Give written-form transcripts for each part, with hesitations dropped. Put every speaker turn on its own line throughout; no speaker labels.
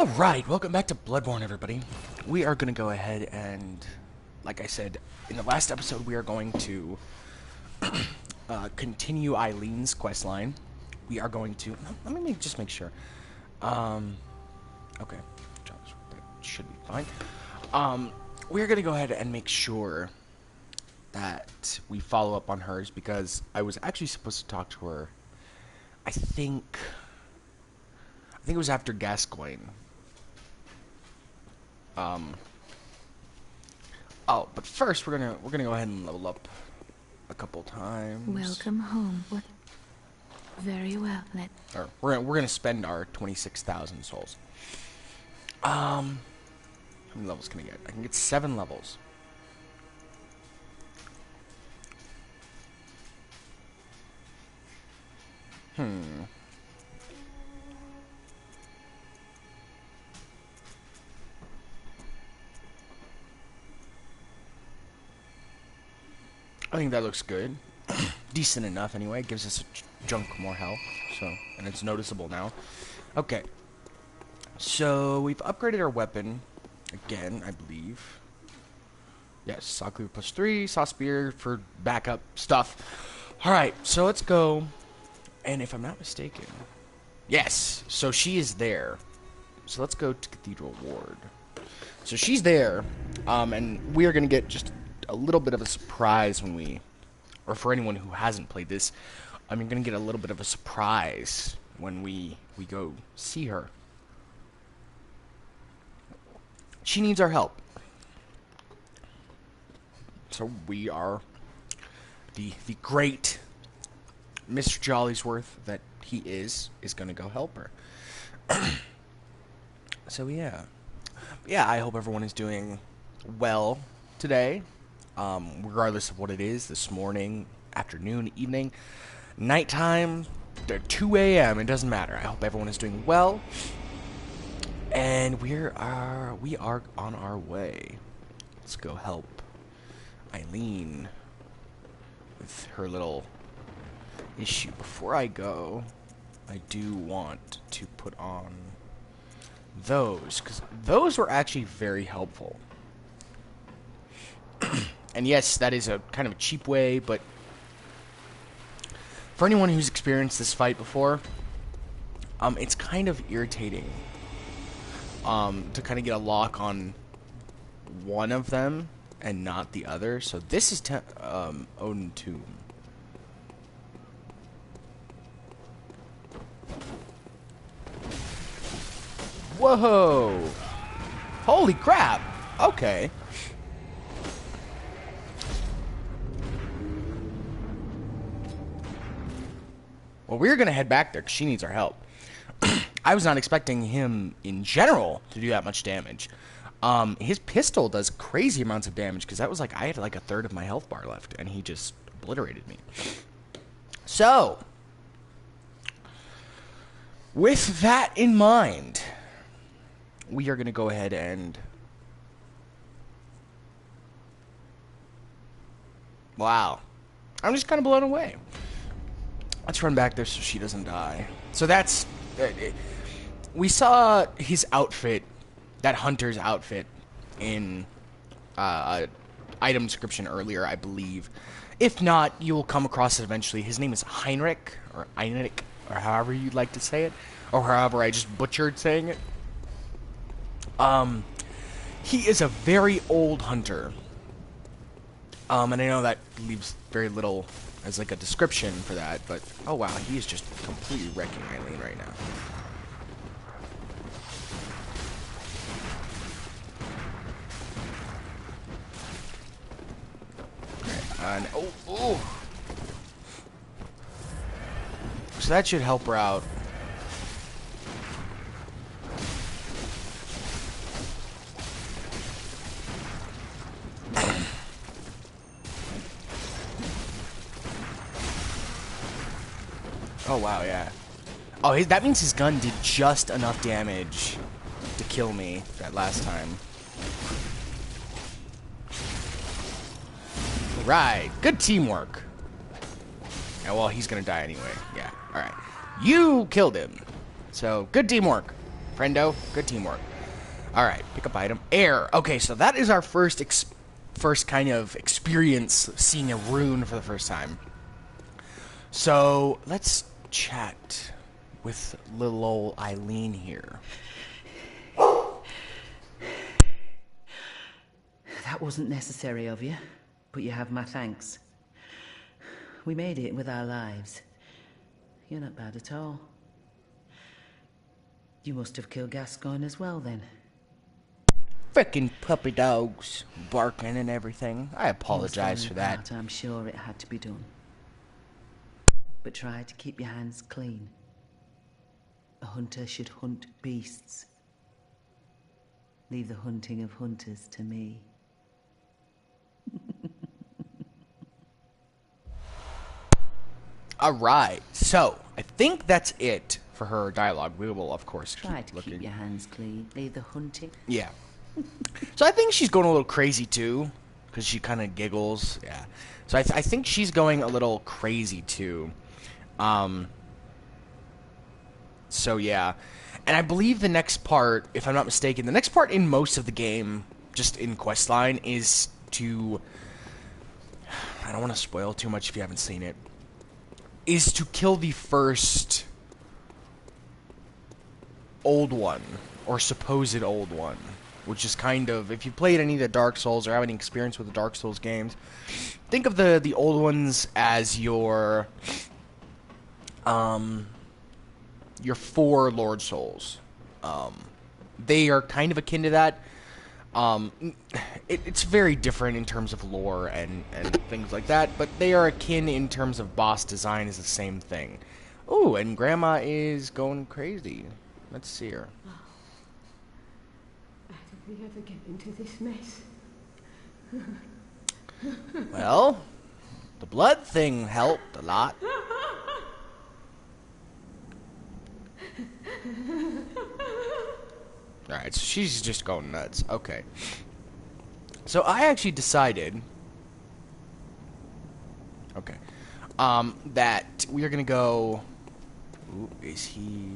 Alright, welcome back to Bloodborn, everybody. We are going to go ahead and, like I said, in the last episode, we are going to continue Eileen's questline. We are going to... Let me just make sure. Okay. That should be fine. We're going to go ahead and make sure that we follow up on hers, because I was actually supposed to talk to her, I think it was after Gascoigne. Oh, but first we're gonna go ahead and level up a couple times.
Welcome home. Very well.
Or we're gonna spend our 26,000 souls. How many levels can I get? I can get 7 levels. I think that looks good. Decent enough, anyway. It gives us a chunk more health, so, and it's noticeable now. Okay. So, we've upgraded our weapon, again, I believe. Yes, Saw Cleaver +3, Saw Spear for backup stuff. Alright, so let's go, and if I'm not mistaken... Yes, so she is there. So let's go to Cathedral Ward. So she's there, and we are going to get just a little bit of a surprise when we, or for anyone who hasn't played this, you're going to get a little bit of a surprise when we go see her. She needs our help. So we are the great Mr. Jolliesworth that he is going to go help her. So yeah, I hope everyone is doing well today. Regardless of what it is, this morning, afternoon, evening, nighttime, 2 a.m., it doesn't matter. I hope everyone is doing well, and we are on our way. Let's go help Eileen with her little issue. Before I go, I do want to put on those, because those were actually very helpful. And yes, that is a kind of a cheap way, but for anyone who's experienced this fight before, it's kind of irritating to kind of get a lock on one of them and not the other. So this is Odin Tomb. Whoa! Holy crap! Okay. Well, we're going to head back there because she needs our help. I was not expecting him, in general, to do that much damage. His pistol does crazy amounts of damage, because that was like, I had like a third of my health bar left, and he just obliterated me. So, with that in mind, we are going to go ahead and... Wow. I'm just kind of blown away. Let's run back there so she doesn't die. So that's... we saw his outfit, that hunter's outfit, in item description earlier, I believe. If not, you will come across it eventually. His name is Heinrich, or however you'd like to say it. Or however I just butchered saying it. He is a very old hunter. And I know that leaves very little as like a description for that, but oh wow, he is just completely wrecking Eileen right now. And oh, so that should help her out. Oh, wow, yeah. Oh, that means his gun did just enough damage to kill me that last time. Right. Good teamwork. Yeah, well, he's gonna die anyway. Yeah, alright. You killed him. So, good teamwork. Friendo, good teamwork. All right, pick up item. Air. Okay, so that is our first kind of experience seeing a rune for the first time. So let's chat with little old Eileen here.
That wasn't necessary of you, but you have my thanks. We made it with our lives. You're not bad at all. You must have killed Gascoigne as well, then.
Frickin' puppy dogs barking and everything. I apologize for that.
I'm sure it had to be done. But try to keep your hands clean. A hunter should hunt beasts. Leave the hunting of hunters to me.
Alright, so I think that's it for her dialogue. We will, of course,
Try to
looking.
keep your hands clean. Leave the hunting.
Yeah. So I think she's going a little crazy too, because she kind of giggles. Yeah. So I think she's going a little crazy too. So yeah. And I believe the next part, if I'm not mistaken, the next part in most of the game, just in questline, is to... I don't want to spoil too much if you haven't seen it. Is to kill the first old one, or supposed old one, which is kind of, if you played any of the Dark Souls or have any experience with the Dark Souls games, think of the old ones as your 4 Lord Souls. They are kind of akin to that. It's very different in terms of lore and things like that, but they are akin in terms of boss design is the same thing. Ooh, and Grandma is going crazy. Let's see her.
How did we ever get into this mess?
Well, the blood thing helped a lot. Alright, so she's just going nuts. Okay. So I actually decided... Okay. That we are going to go... Ooh, is he...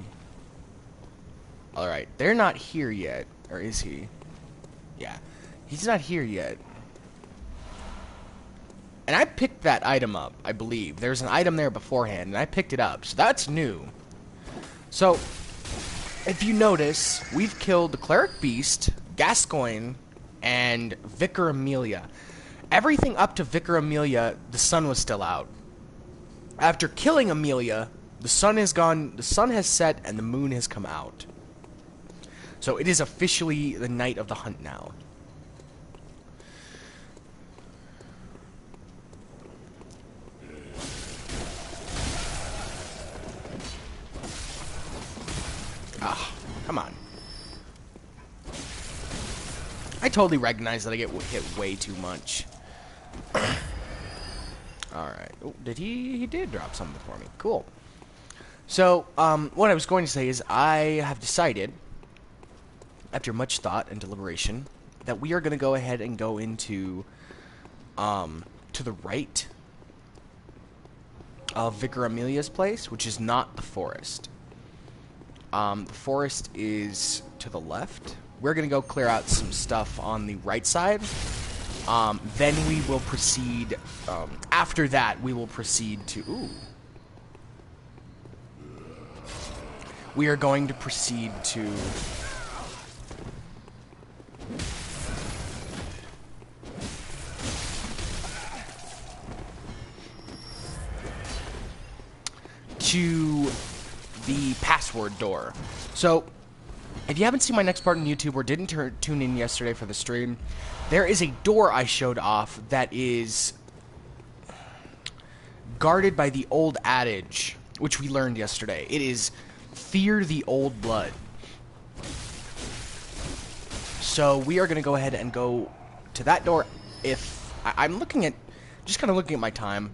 Alright, they're not here yet. Or is he? Yeah. He's not here yet. And I picked that item up, I believe. There's an item there beforehand, and I picked it up. So that's new. So... if you notice, we've killed the Cleric Beast, Gascoigne, and Vicar Amelia. Everything up to Vicar Amelia, the sun was still out. After killing Amelia, the sun is gone, the sun has set, and the moon has come out. So it is officially the night of the hunt now. Ah, come on. I totally recognize that I get hit way too much. Alright. Oh, did he did drop something for me. Cool. So, what I was going to say is I have decided, after much thought and deliberation, that we are going to go ahead and go into, to the right of Vicar Amelia's place, which is not the forest. The forest is to the left. We're going to go clear out some stuff on the right side. Then we will proceed... after that, we will proceed to... Ooh. We are going to proceed to... to the password door. So, if you haven't seen my next part on YouTube or didn't tune in yesterday for the stream, there is a door I showed off that is guarded by the old adage, which we learned yesterday. It is, fear the old blood. So we are going to go ahead and go to that door. If I'm looking at, just kind of looking at my time,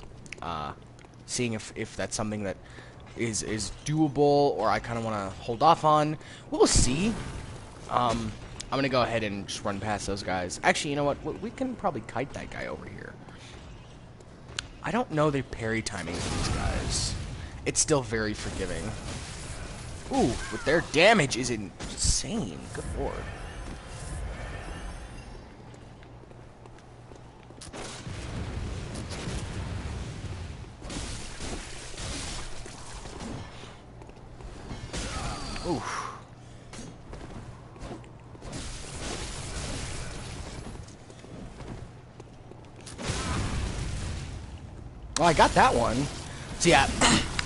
seeing if that's something that is doable, or I kind of want to hold off on. We'll see. I'm going to go ahead and just run past those guys. Actually, you know what? We can probably kite that guy over here. I don't know the parry timing of these guys. It's still very forgiving. Ooh, but their damage isn't insane. Good lord. Oof. Well, I got that one. So yeah,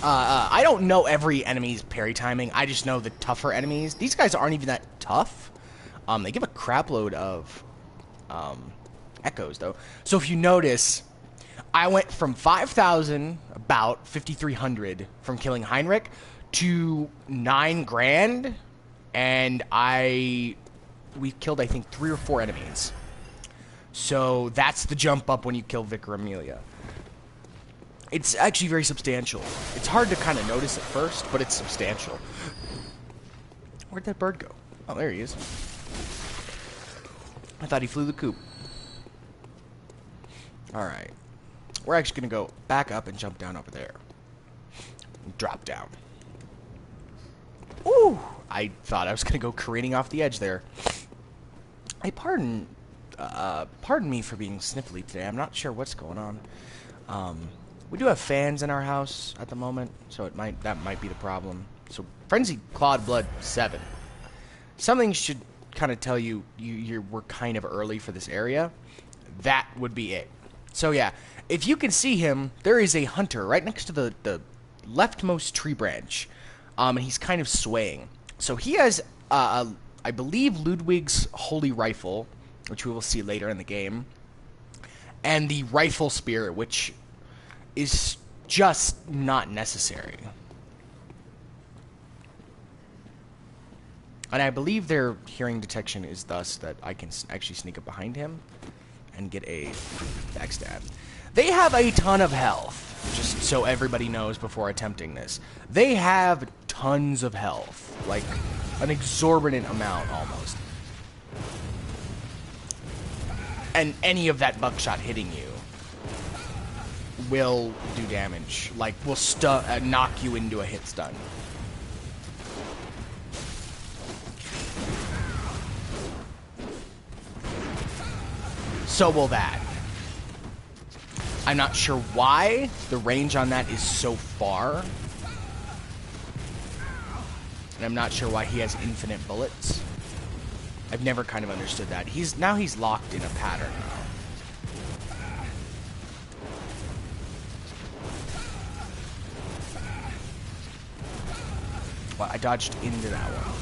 I don't know every enemy's parry timing. I just know the tougher enemies. These guys aren't even that tough. They give a crap load of echoes, though. So if you notice, I went from 5,000, about 5,300 from killing Heinrich, to 9 grand, and we killed, I think, 3 or 4 enemies. So that's the jump up when you kill Vicar Amelia. It's actually very substantial. It's hard to kind of notice at first, but it's substantial. Where'd that bird go? Oh, there he is. I thought he flew the coop. Alright. We're actually going to go back up and jump down over there. Drop down. Ooh! I thought I was going to go careening off the edge there. Hey, pardon me for being sniffly today. I'm not sure what's going on. We do have fans in our house at the moment, so that might be the problem. So, Frenzied Clawed Blood 7. Something should kind of tell you we're kind of early for this area. That would be it. So yeah, if you can see him, there is a hunter right next to the leftmost tree branch, and he's kind of swaying. So he has, I believe, Ludwig's Holy Rifle, which we will see later in the game, and the Rifle Spear, which is just not necessary. And I believe their hearing detection is thus that I can actually sneak up behind him and get a backstab. They have a ton of health, just so everybody knows before attempting this. They have tons of health, like an exorbitant amount almost. And any of that buckshot hitting you will do damage, like will knock you into a hit stun. So will that. I'm not sure why the range on that is so far. And I'm not sure why he has infinite bullets. I've never kind of understood that. He's locked in a pattern now. Well, I dodged into that one.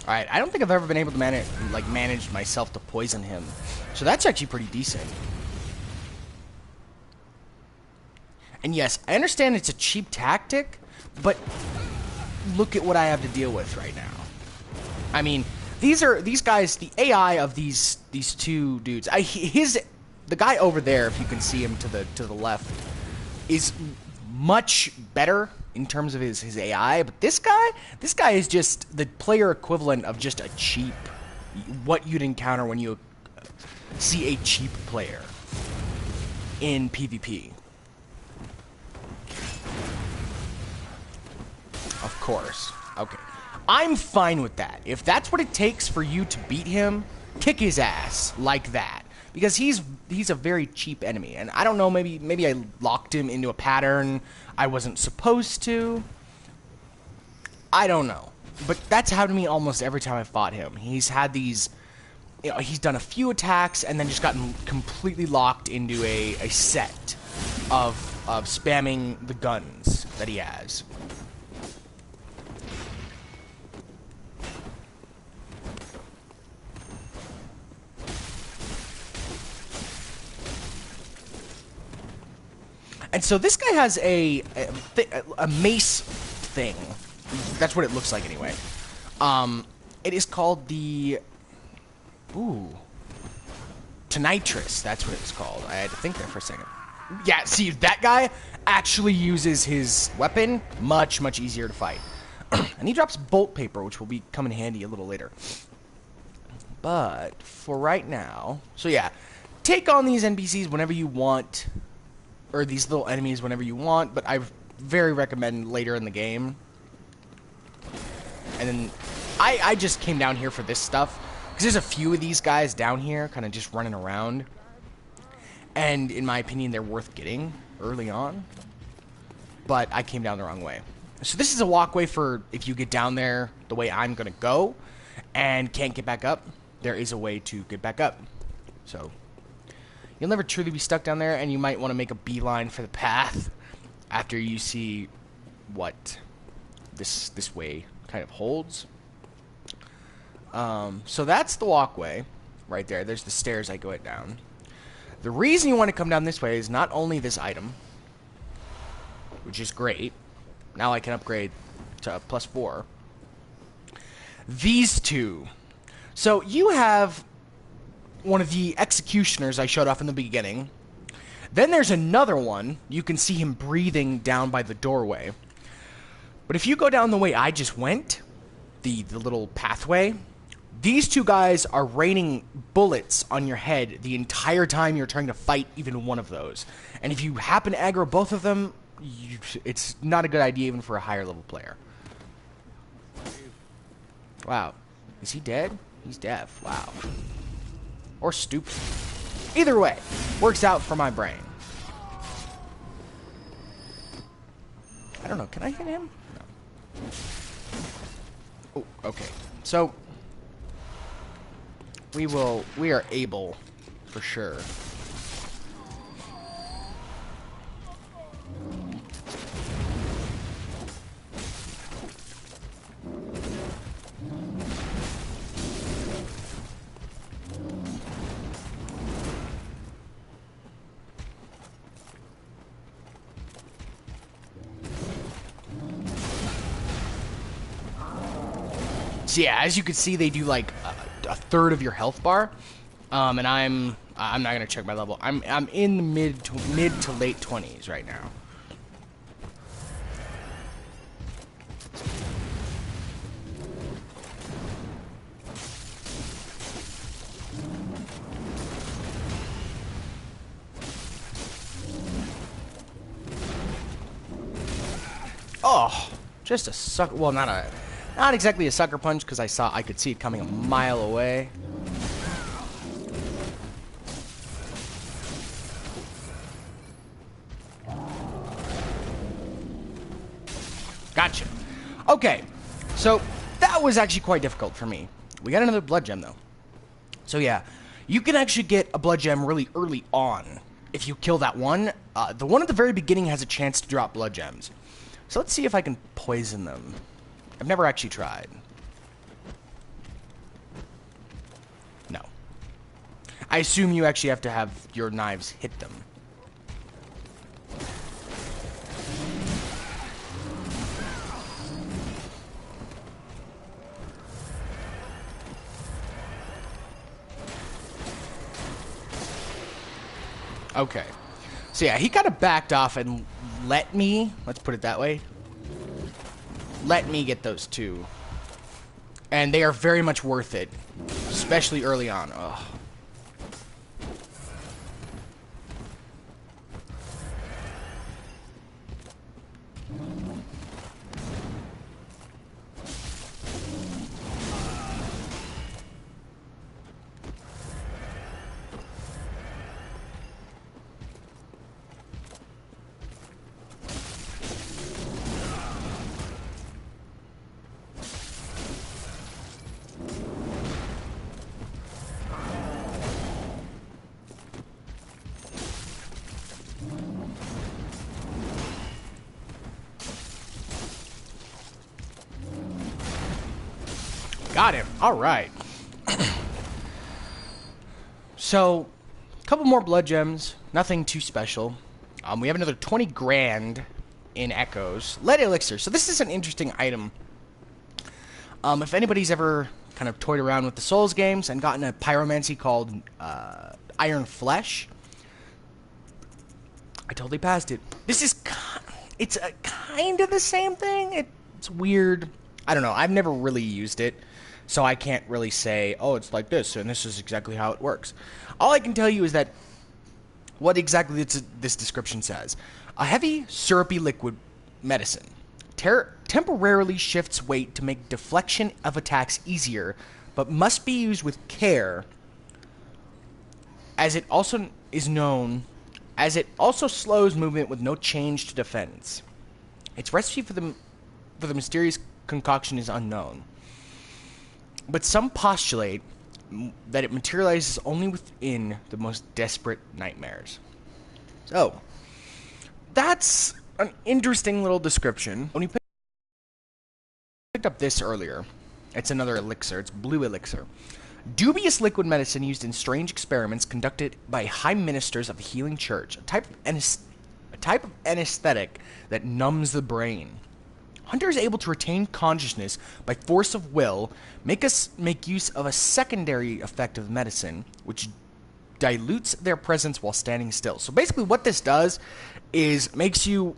Alright, I don't think I've ever been able to manage myself to poison him. So that's actually pretty decent. And yes, I understand it's a cheap tactic, but look at what I have to deal with right now. I mean, these guys, the AI of these two dudes. The guy over there, if you can see him to the left, is much better in terms of his AI, but this guy is just the player equivalent of just a cheap, what you'd encounter when you see a cheap player in PvP. Of course. Okay. I'm fine with that. If that's what it takes for you to beat him, kick his ass like that. Because he's a very cheap enemy. And I don't know, maybe I locked him into a pattern I wasn't supposed to. I don't know. But that's happened to me almost every time I fought him. He's had these... he's done a few attacks and then just gotten completely locked into a set of spamming the guns that he has. And so this guy has a mace thing. That's what it looks like anyway. It is called the... Ooh. Tonitrus. That's what it's called. I had to think there for a second. Yeah, see, that guy actually uses his weapon much, much easier to fight. And he drops bolt paper, which will come in handy a little later. But for right now, so yeah, take on these NPCs whenever you want, or these little enemies whenever you want, but I very recommend later in the game. And then I just came down here for this stuff, because there's a few of these guys down here kind of just running around. And in my opinion, they're worth getting early on. But I came down the wrong way. So this is a walkway for if you get down there the way I'm going to go and can't get back up. There is a way to get back up. So you'll never truly be stuck down there, and you might want to make a beeline for the path after you see what this way kind of holds. So that's the walkway right there. There's the stairs I go it down. The reason you want to come down this way is not only this item, which is great. Now I can upgrade to +4. These two. So you have one of the executioners I showed off in the beginning. Then there's another one. You can see him breathing down by the doorway. But if you go down the way I just went, the little pathway, these two guys are raining bullets on your head the entire time you're trying to fight even one of those. And if you happen to aggro both of them, it's not a good idea even for a higher level player. Wow. Is he dead? He's deaf. Wow. Or stupid. Either way, works out for my brain. I don't know. Can I hit him? No. Oh, okay. So we are able, for sure. So yeah, as you can see, they do like a third of your health bar, and I'm not gonna check my level. I'm in the mid to late 20s right now. Oh, just a sucker. Well, not exactly a sucker punch, because I could see it coming a mile away. Gotcha. Okay, so that was actually quite difficult for me. We got another blood gem though. So yeah, you can actually get a blood gem really early on if you kill that one. The one at the very beginning has a chance to drop blood gems. So let's see if I can poison them. I've never actually tried. No. I assume you actually have to have your knives hit them. Okay. So yeah, he kind of backed off and let me, let's put it that way, let me get those two. And they are very much worth it, especially early on. Ugh. Got him. All right. So, a couple more blood gems. Nothing too special. We have another 20 grand in echoes. Lead elixir. So this is an interesting item. If anybody's ever kind of toyed around with the Souls games and gotten a pyromancy called Iron Flesh, I totally passed it. This is it's kind of the same thing. It's weird. I don't know. I've never really used it, so I can't really say, oh, it's like this, and this is exactly how it works. All I can tell you is that what exactly this description says. A heavy, syrupy liquid medicine temporarily shifts weight to make deflection of attacks easier, but must be used with care, as it also slows movement with no change to defense. Its recipe for the mysterious concoction is unknown, but some postulate that it materializes only within the most desperate nightmares. So, that's an interesting little description. When you picked up this earlier, it's another elixir. It's blue elixir. Dubious liquid medicine used in strange experiments conducted by high ministers of the healing church. A type of anesthetic that numbs the brain. Hunter is able to retain consciousness by force of will, make use of a secondary effect of medicine, which dilutes their presence while standing still. So basically what this does is makes you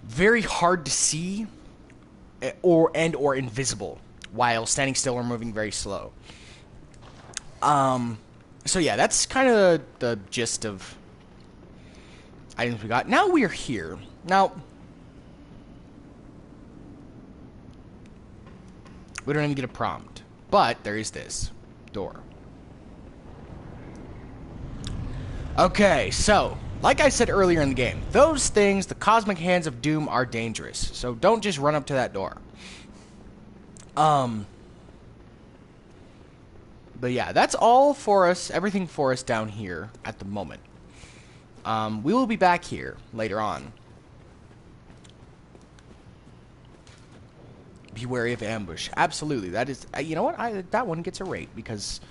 very hard to see or invisible while standing still or moving very slow. So yeah, that's kind of the gist of items we got. Now we are here. Now, we don't even get a prompt, but there is this door. Okay, so, like I said earlier in the game, those things, the cosmic hands of doom, are dangerous. So don't just run up to that door. But yeah, that's all for us, everything for us down here at the moment. We will be back here later on. Be wary of ambush. Absolutely. That is, you know what? That one gets a rate because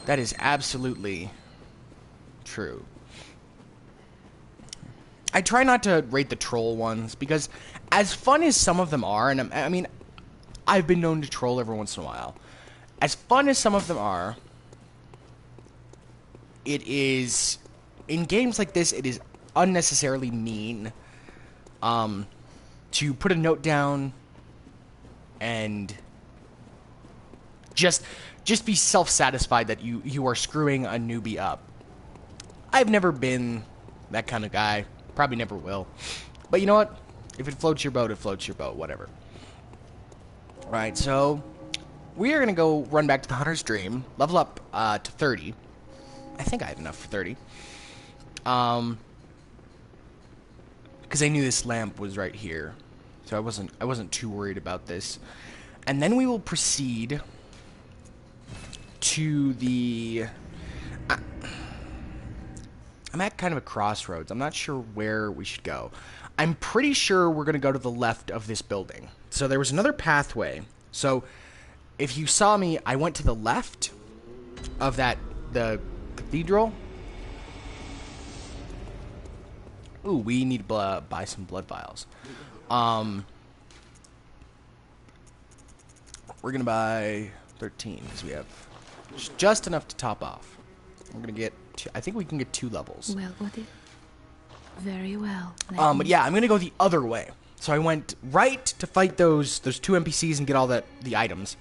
that is absolutely true. I try not to rate the troll ones because as fun as some of them are, and I mean, I've been known to troll every once in a while. As fun as some of them are, it is, in games like this, it is unnecessarily mean to put a note down and just be self-satisfied that you are screwing a newbie up. I've never been that kind of guy. Probably never will. But you know what? If it floats your boat, it floats your boat. Whatever. Right, so we are going to go run back to the Hunter's Dream, level up to 30. I think I have enough for 30. Because I knew this lamp was right here. So I wasn't too worried about this. And then we will proceed to the... I'm at kind of a crossroads. I'm not sure where we should go. I'm pretty sure we're going to go to the left of this building. So there was another pathway. So if you saw me, I went to the left of the cathedral. Ooh, we need to buy some blood vials. We're going to buy 13 because we have just enough to top off. We're going to get... I think we can get 2 levels.
Well, what if... Very well.
But yeah, I'm gonna go the other way. So I went right to fight those 2 NPCs and get all the items.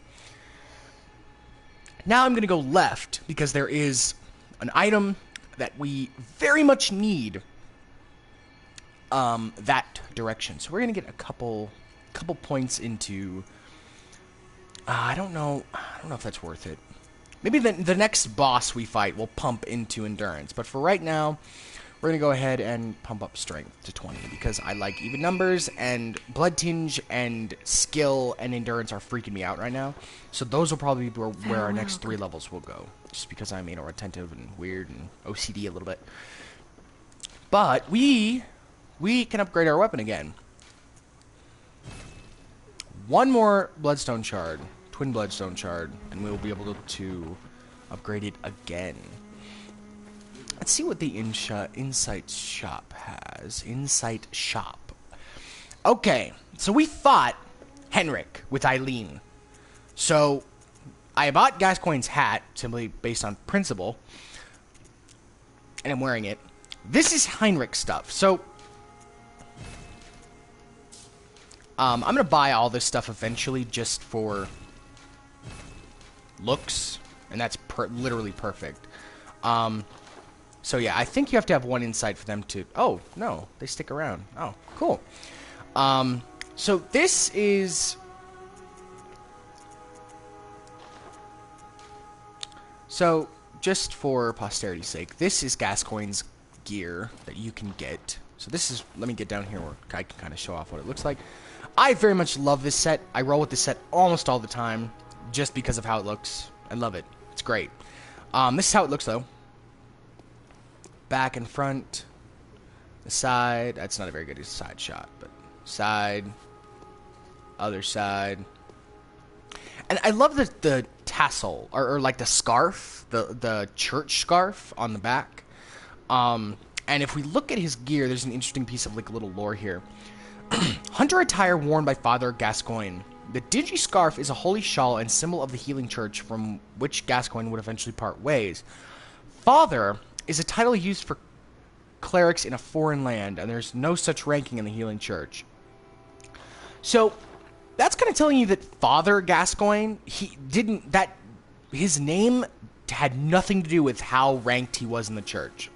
Now I'm gonna go left because there is an item that we very much need. That direction. So we're gonna get a couple points into. I don't know if that's worth it. Maybe the next boss we fight will pump into endurance. But for right now, we're going to go ahead and pump up strength to 20. Because I like even numbers, and blood tinge and skill and endurance are freaking me out right now. So those will probably be where our next 3 levels will go. Just because I'm, attentive and weird and OCD a little bit. But we can upgrade our weapon again. 1 more bloodstone shard. Twin bloodstone shard, and we will be able to upgrade it again. Let's see what the Insight Shop has. Insight Shop. Okay, so we fought Henrik with Eileen. So I bought Gascoigne's hat simply based on principle, and I'm wearing it. This is Heinrich stuff. So I'm going to buy all this stuff eventually just for looks, and that's literally perfect. So yeah, I think you have to have one insight for them to... Oh, no, they stick around. Oh, cool. So this is... So, just for posterity's sake, this is Gascoigne's gear that you can get. So this is... Let me get down here where I can kind of show off what it looks like. I very much love this set. I roll with this set almost all the time, just because of how it looks. I love it. It's great. This is how it looks, though. Back and front. The side. That's not a very good side shot, but side. Other side. And I love the tassel, or like the scarf, the church scarf on the back. And if we look at his gear, there's an interesting piece of like little lore here. Hunter attire worn by Father Gascoigne. The dingy scarf is a holy shawl and symbol of the healing church from which Gascoigne would eventually part ways. Father is a title used for clerics in a foreign land, and there's no such ranking in the healing church. So that's kind of telling you that Father Gascoigne, his name had nothing to do with how ranked he was in the church.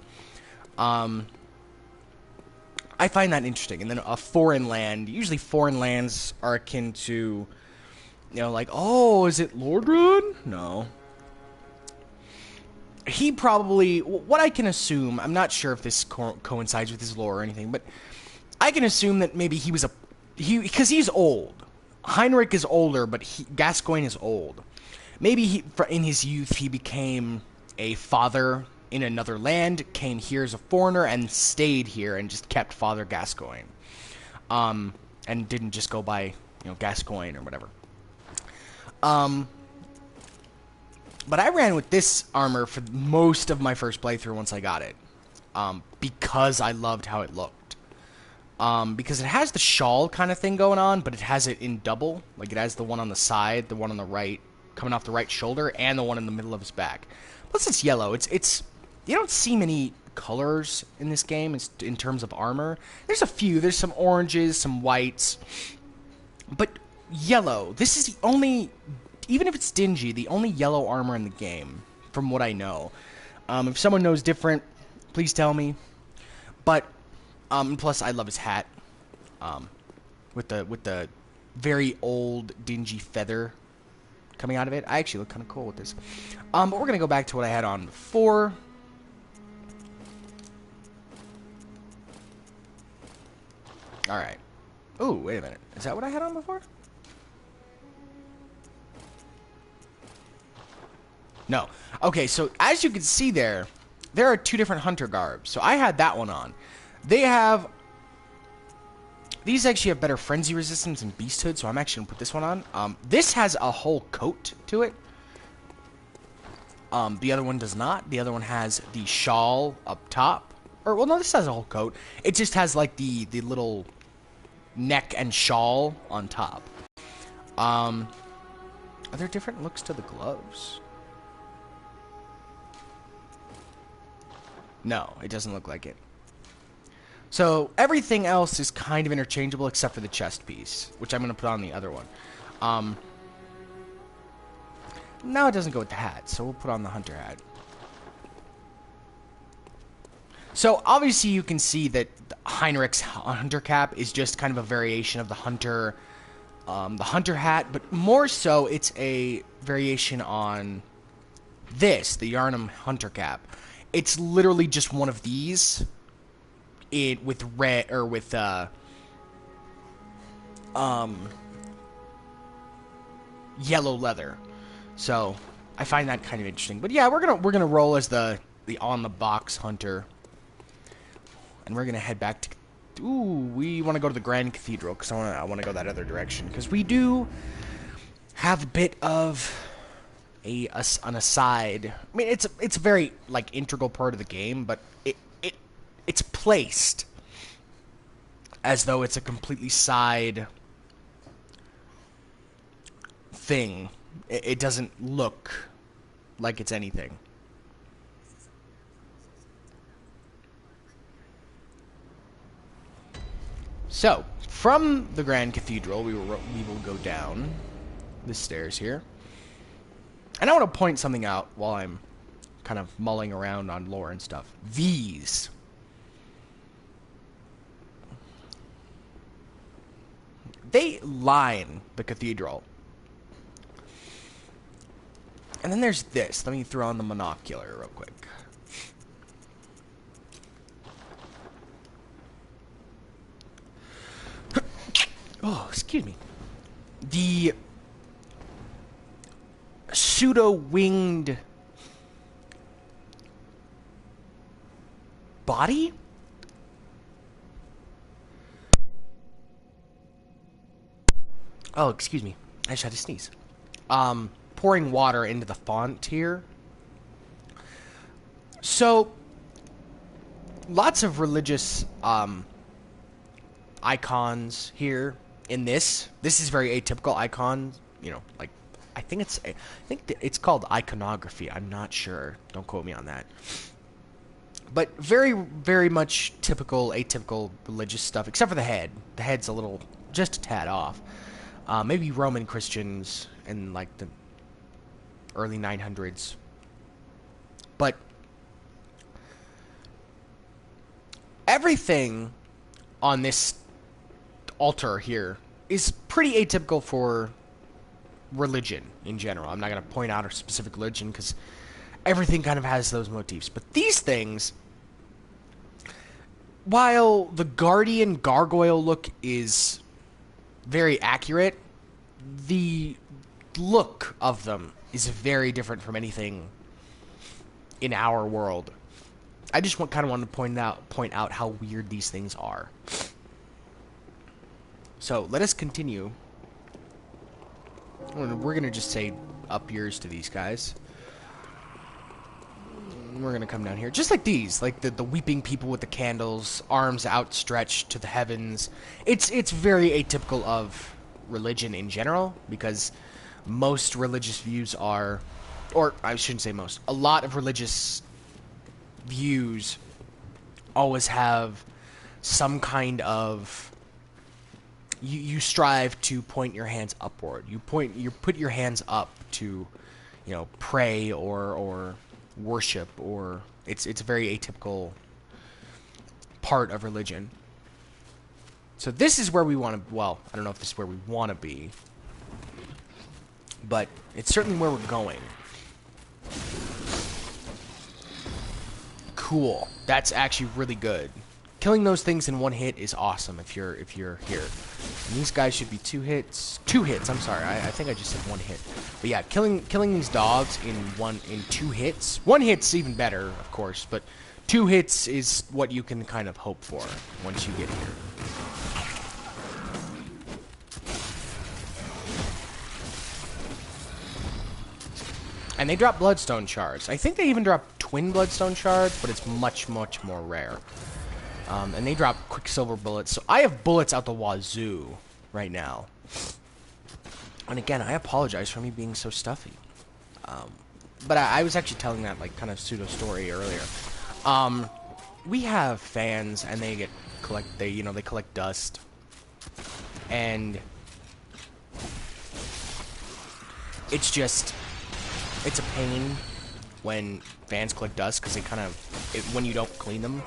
I find that interesting. And then a foreign land, usually foreign lands are akin to, you know, like, oh, is it Lordran? No. He probably, what I can assume, I'm not sure if this coincides with his lore or anything, but I can assume that maybe he was because he's old. Heinrich is older, but Gascoigne is old. Maybe in his youth, he became a father in another land, came here as a foreigner, and stayed here and just kept Father Gascoigne. And didn't just go by, you know, Gascoigne or whatever. But I ran with this armor for most of my first playthrough once I got it. Because I loved how it looked. Because it has the shawl kind of thing going on, but it has it in double. Like, it has the one on the side, the one on the right, coming off the right shoulder, and the one in the middle of his back. Plus, it's yellow. It's you don't see many colors in this game in terms of armor. There's a few. There's some oranges, some whites. But yellow. This is the only, even if it's dingy, the only yellow armor in the game, from what I know. If someone knows different, please tell me. But plus, I love his hat, with the very old dingy feather coming out of it. I actually look kind of cool with this. But we're gonna go back to what I had on before. All right. Ooh, wait a minute. Is that what I had on before? No. Okay, so as you can see there are two different hunter garbs. So I had that one on. These actually have better frenzy resistance and beasthood, so I'm actually going to put this one on. This has a whole coat to it. The other one does not. The other one has the shawl up top. Or, well, no, this has a whole coat. It just has, like, the little neck and shawl on top. Are there different looks to the gloves? No, it doesn't look like it. So, everything else is kind of interchangeable except for the chest piece, which I'm going to put on the other one. Now it doesn't go with the hat, so we'll put on the hunter hat. So, obviously you can see that Heinrich's hunter cap is just kind of a variation of the hunter hat, but more so it's a variation on this, the Yharnam hunter cap. It's literally just one of these with red, or with yellow leather. So I find that kind of interesting. But yeah, we're gonna roll as the on the box hunter, and we're gonna head back to. Ooh, we want to go to the Grand Cathedral because I want to go that other direction because we do have a bit of an aside. I mean, it's a very like integral part of the game, but it's placed as though it's a completely side thing. It doesn't look like it's anything. So, from the Grand Cathedral, we will go down the stairs here. And I want to point something out while I'm kind of mulling around on lore and stuff. These. They line the cathedral. And then there's this. Let me throw on the monocular real quick. Oh, excuse me. The pseudo-winged body? Oh, excuse me. I just had to sneeze. Pouring water into the font here. So, lots of religious icons here in this. This is very atypical icon. You know, like I think it's called iconography. I'm not sure. Don't quote me on that. But very, very much typical, atypical religious stuff, except for the head. The head's a little, just a tad off. Maybe Roman Christians in like the early 900s. But everything on this altar here is pretty atypical for religion in general. I'm not going to point out a specific religion because everything kind of has those motifs. But these things, while the Guardian Gargoyle look is very accurate, the look of them is very different from anything in our world. I just kind of want to point out how weird these things are. So let us continue. We're gonna just say up yours to these guys. We're gonna come down here, just like these, like the weeping people with the candles, arms outstretched to the heavens. It's very atypical of religion in general, because most religious views are, or I shouldn't say most, a lot of religious views always have some kind of, you strive to point your hands upward. You put your hands up to, you know, pray or worship, or it's a very atypical part of religion. So this is where we want to, well, I don't know if this is where we want to be, but it's certainly where we're going. Cool. That's actually really good. Killing those things in one hit is awesome if you're here. And these guys should be two hits. I'm sorry. I think I just said one hit. But yeah, killing these dogs in 2 hits. 1 hit's even better, of course, but 2 hits is what you can kind of hope for once you get here. And they drop bloodstone shards. I think they even drop twin bloodstone shards, but it's much, much more rare. And they drop quicksilver bullets. So I have bullets out the wazoo right now. And again, I apologize for me being so stuffy. But I was actually telling that like kind of pseudo story earlier. We have fans, and they collect dust, and it's a pain when fans collect dust, because when you don't clean them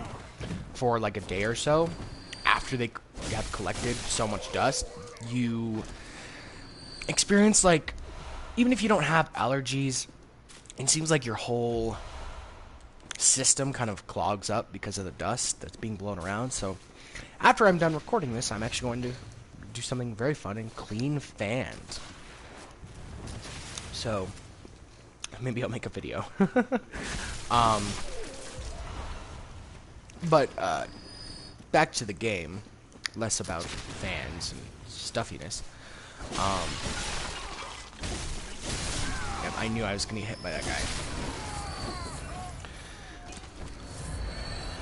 for like a day or so after they have collected so much dust, you experience, like, even if you don't have allergies, it seems like your whole system kind of clogs up because of the dust that's being blown around. So after I'm done recording this, I'm actually going to do something very fun and clean fans. So maybe I'll make a video. But back to the game, less about fans and stuffiness. Yep, I knew I was gonna get hit by that guy.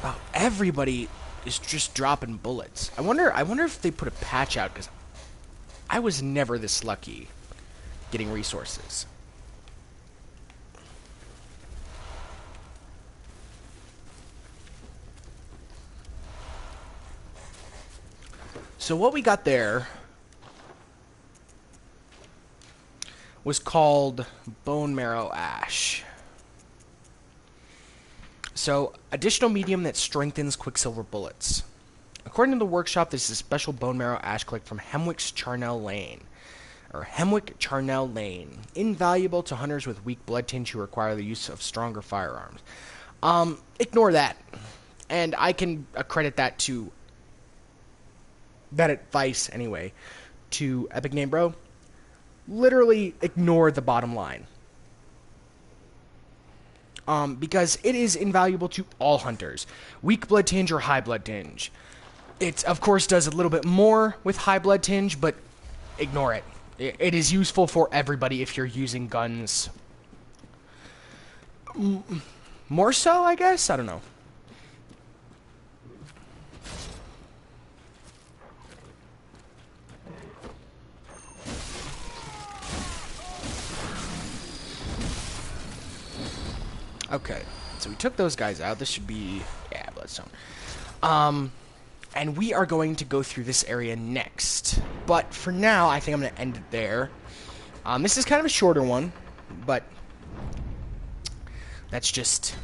Wow, everybody is just dropping bullets. I wonder if they put a patch out, because I was never this lucky getting resources. So what we got there was called bone marrow ash. So, additional medium that strengthens quicksilver bullets. According to the workshop, this is a special bone marrow ash collect from Hemwick's Charnel Lane. Or Hemwick Charnel Lane. Invaluable to hunters with weak blood tinge who require the use of stronger firearms. Ignore that. And I can accredit that to... that advice, anyway, to Epic Name Bro. Literally ignore the bottom line. Because it is invaluable to all hunters. Weak blood tinge or high blood tinge. It, of course, does a little bit more with high blood tinge, but ignore it. It is useful for everybody if you're using guns. More so, I guess? I don't know. Okay, so we took those guys out. This should be, yeah, bloodstone. And we are going to go through this area next. But for now, I think I'm going to end it there. This is kind of a shorter one, but that's just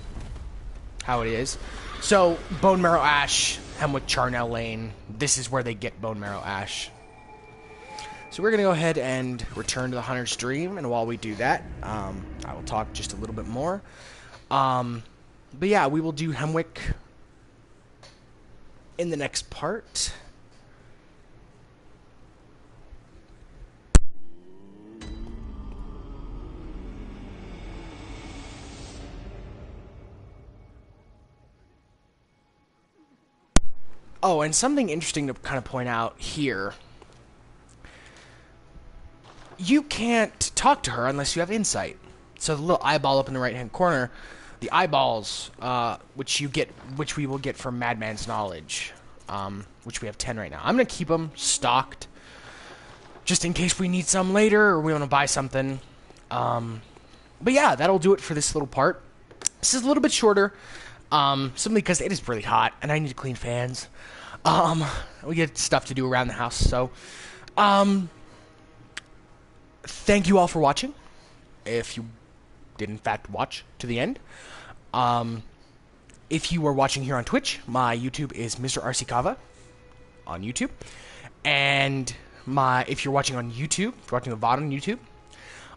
how it is. So, Bone Marrow Ash, Hemwick Charnel Lane. This is where they get Bone Marrow Ash. So we're going to go ahead and return to the Hunter's Dream, and while we do that, I will talk just a little bit more. But yeah, we will do Hemwick in the next part. Oh, and something interesting to kind of point out here. You can't talk to her unless you have insight. So the little eyeball up in the right-hand corner, the eyeballs, which we will get from Madman's Knowledge, which we have 10 right now. I'm gonna keep them stocked, just in case we need some later or we want to buy something. But yeah, that'll do it for this little part. This is a little bit shorter, simply because it is really hot and I need to clean fans. We get stuff to do around the house, so thank you all for watching. If you did in fact watch to the end. If you are watching here on Twitch, my YouTube is Mr. RC Kava on YouTube. And if you're watching on YouTube, if you're watching the VOD on YouTube,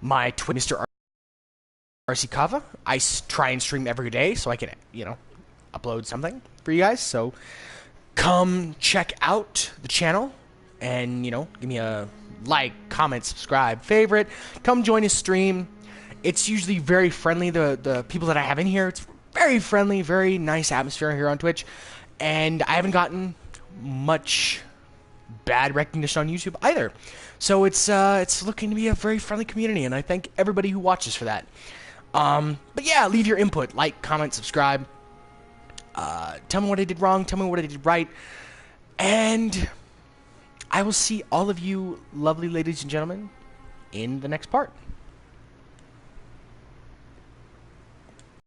my Twitch, Mr. RC Kava. I try and stream every day so I can, upload something for you guys. So come check out the channel and, give me a like, comment, subscribe, favorite. Come join a stream. It's usually very friendly. The people that I have in here, it's very friendly, very nice atmosphere here on Twitch. And I haven't gotten much bad recognition on YouTube either. So it's looking to be a very friendly community, and I thank everybody who watches for that. But yeah, leave your input. Like, comment, subscribe. Tell me what I did wrong. Tell me what I did right. And I will see all of you lovely ladies and gentlemen in the next part.